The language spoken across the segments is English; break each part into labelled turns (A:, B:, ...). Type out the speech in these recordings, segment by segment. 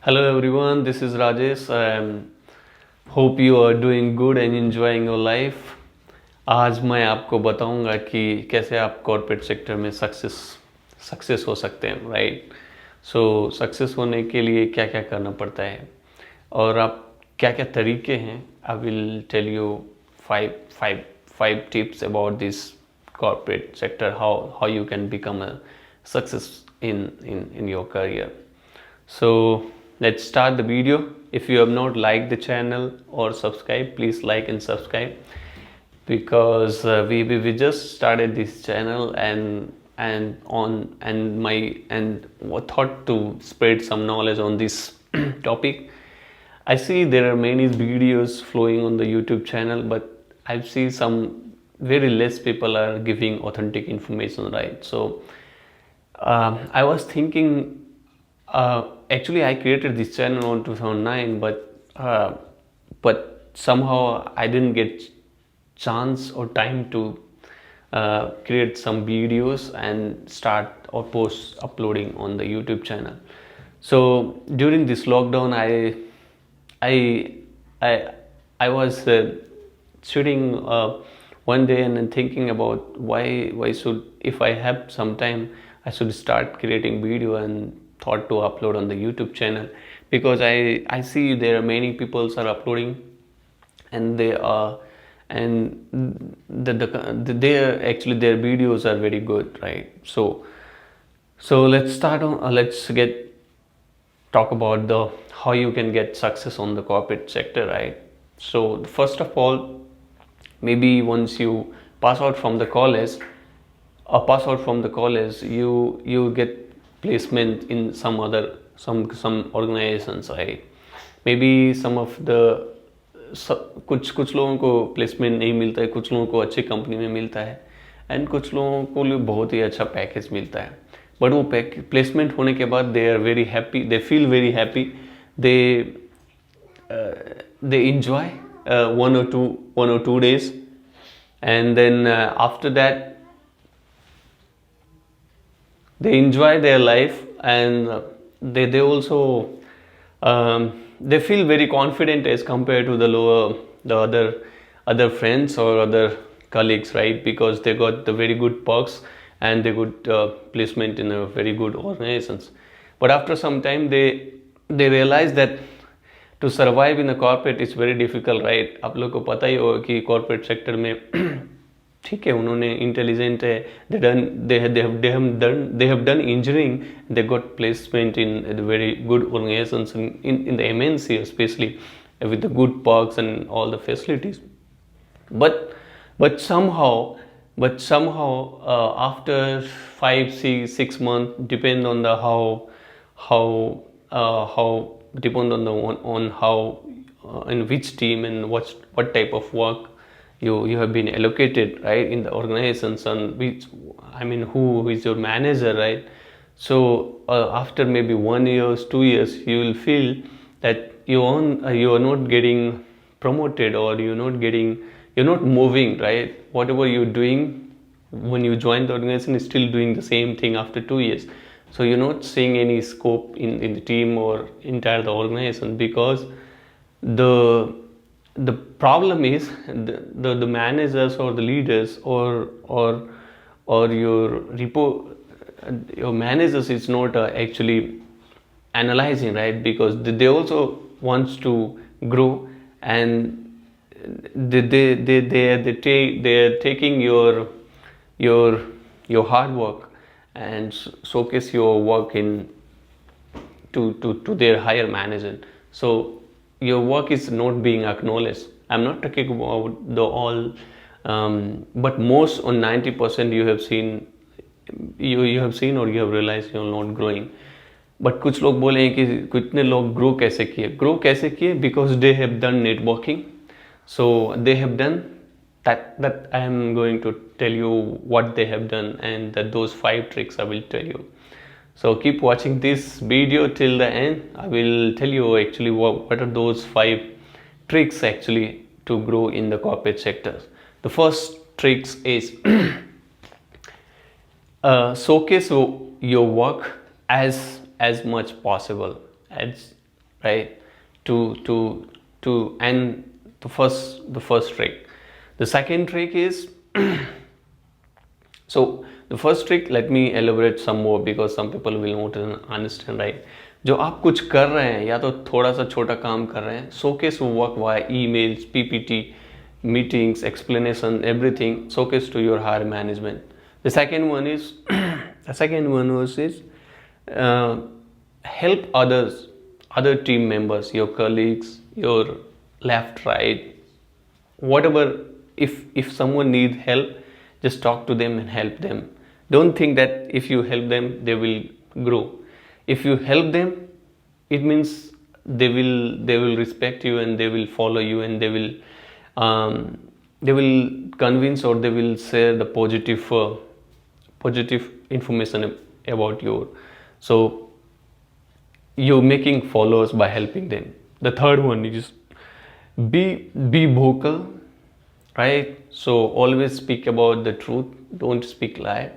A: Hello everyone, this is Rajesh. Hope you are doing good and enjoying your life. आज मैं आपको बताऊंगा कि कैसे आप कॉर्पोरेट सेक्टर में सक्सेस हो सकते हैं, राइट? सो सक्सेस होने के लिए क्या क्या करना पड़ता है और आप क्या क्या तरीके हैं. I will tell you five tips about this corporate sector, how you can become a success in your career. So let's start the video. If you have not liked the channel or subscribe, please like and subscribe, because we just started this channel and thought to spread some knowledge on this topic. I see there are many videos flowing on the YouTube channel, but I see some very less people are giving authentic information, right? So I was thinking, actually I created this channel on 2009, but somehow I didn't get chance or time to create some videos and start or post uploading on the YouTube channel. So during this lockdown, I was sitting one day and then thinking about why should, if I have some time, I should start creating video, and thought to upload on the YouTube channel, because I see there are many people are uploading, and they are and they are actually their videos are very good, right? So let's start on let's get talk about the how you can get success on the corporate sector, right? So first of all, maybe once you pass out from the college you get placement in some organizations, right? Maybe some of the कुछ लोगों को placement नहीं मिलता है, कुछ लोगों को अच्छी कंपनी में मिलता है, एंड कुछ लोगों को बहुत ही अच्छा पैकेज मिलता है. बट वो प्लेसमेंट होने के बाद they are very happy, they feel very happy, they enjoy one or two days, and then after that they enjoy their life, and they also they feel very confident as compared to the other friends or other colleagues, right? Because they got the very good perks and they got placement in a very good organizations. But after some time they realize that to survive in a corporate is very difficult, right? आप लोग को पता ही होगा कि corporate sector में ठीक है, उन्होंने इंटेलिजेंट है, they have done engineering, they got placement in the very good organizations in the MNC, especially with the good perks and all the facilities. But somehow after 5 6 months, depend on the how depend on the on how in which team and what type of work you have been allocated, right, in the organizations, and who is your manager, right? So after maybe 1 year 2 years, you will feel that you are not getting promoted, or you're not moving, right? Whatever you're doing when you join the organization is still doing the same thing after 2 years. So you're not seeing any scope in the team or entire the organization, because the problem is the managers or the leaders or your managers is not actually analyzing, right? Because they also wants to grow, and they are taking your hard work and showcase your work in to their higher management. So your work is not being acknowledged. I'm not talking about the all, but most on 90% you have seen or you have realized you're not growing. But कुछ लोग बोले हैं कि कितने लोग grow कैसे किए because they have done networking. So they have done that I am going to tell you what they have done, and that those 5 tricks I will tell you. So keep watching this video till the end. I will tell you actually what are those 5 tricks actually to grow in the corporate sector. The first tricks is showcase your work as much possible, right? To and the first trick. The second trick is so the first trick, let me elaborate some more because some people will not understand, right? जो आप कुछ कर रहे हैं या तो थोड़ा सा छोटा काम कर रहे हैं, showcase work via emails, PPT, meetings, explanation, everything, showcase to your higher management. The second one is the second one was is uh, help others, other team members, your colleagues, your left, right, whatever. If someone needs help, just talk to them and help them. Don't think that if you help them they will grow. If you help them, it means they will respect you and they will follow you and they will convince or they will share the positive information about your. So you're making followers by helping them. The third one is be vocal, right? So always speak about the truth, don't speak lie.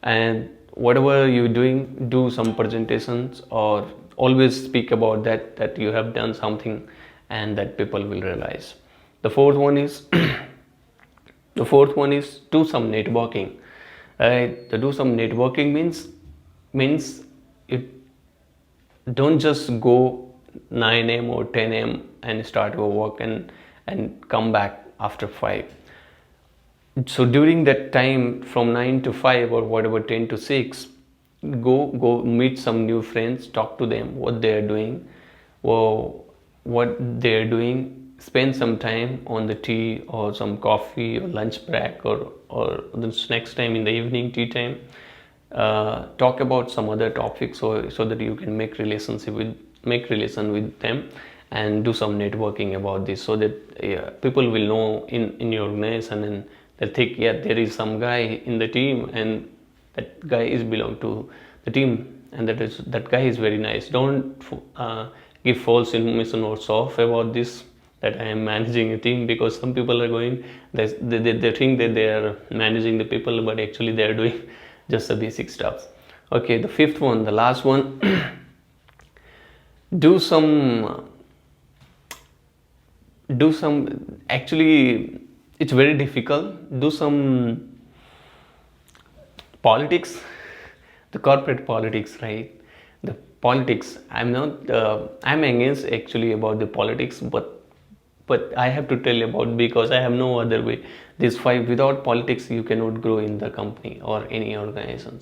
A: And whatever you're doing, do some presentations or always speak about that you have done something and that people will realize. The fourth one is the fourth one is do some networking, right? To do some networking means it don't just go 9 a.m. or 10 a.m. and start your work and come back after 5. So during that time from 9 to 5 or whatever, 10 to 6, go meet some new friends, talk to them what they are doing, or what they are doing. Spend some time on the tea or some coffee or lunch break or the next time in the evening tea time. Talk about some other topics so that you can make relation with them and do some networking about this, so that people will know in your organization and they think, yeah, there is some guy in the team and that guy is belong to the team and that guy is very nice. Don't give false information or soft about this, that I am managing a team, because some people are going, they think that they are managing the people, but actually they are doing just the basic stuff. Okay, the fifth one, the last one, do some actually it's very difficult. Do some politics, the corporate politics, right? The politics, I'm against actually about the politics, but I have to tell you about, because I have no other way. These 5, without politics you cannot grow in the company or any organization.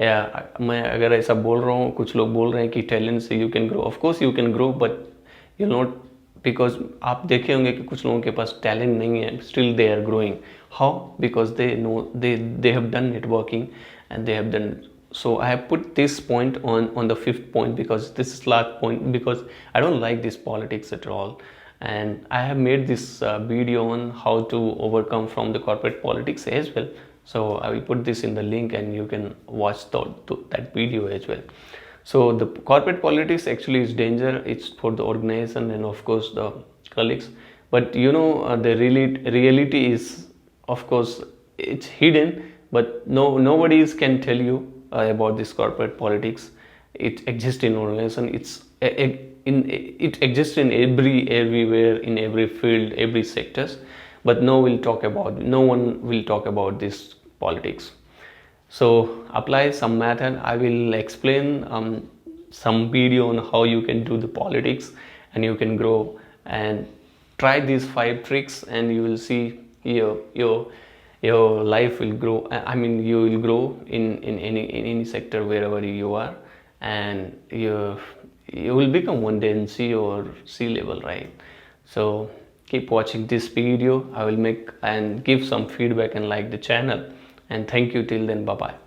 A: मैं अगर ऐसा बोल रहा हूँ, कुछ लोग बोल रहे हैं कि टैलेंट से you can grow, of course you can grow, but you not, because आप देखे होंगे कि कुछ लोगों के पास टैलेंट नहीं है, still they are growing. How? Because they know they have done networking and they have done. So I have put this point on the 5th point, because this is last point, because I don't like this politics at all, and I have made this video on how to overcome from the corporate politics as well. So I will put this in the link and you can watch that video as well. So the corporate politics actually is danger. It's for the organization and of course the colleagues, but the reality is, of course, it's hidden, but nobody can tell you about this corporate politics. It exists in organization. It exists in everywhere, in every field, every sectors, but no one will talk about this politics. So apply some method. I will explain some video on how you can do the politics and you can grow, and try these 5 tricks and you will see your life will grow. I mean, you will grow in any sector wherever you are, and you will become one day in C or C level, right? So keep watching this video. I will make and give some feedback and like the channel, and thank you till then. Bye bye.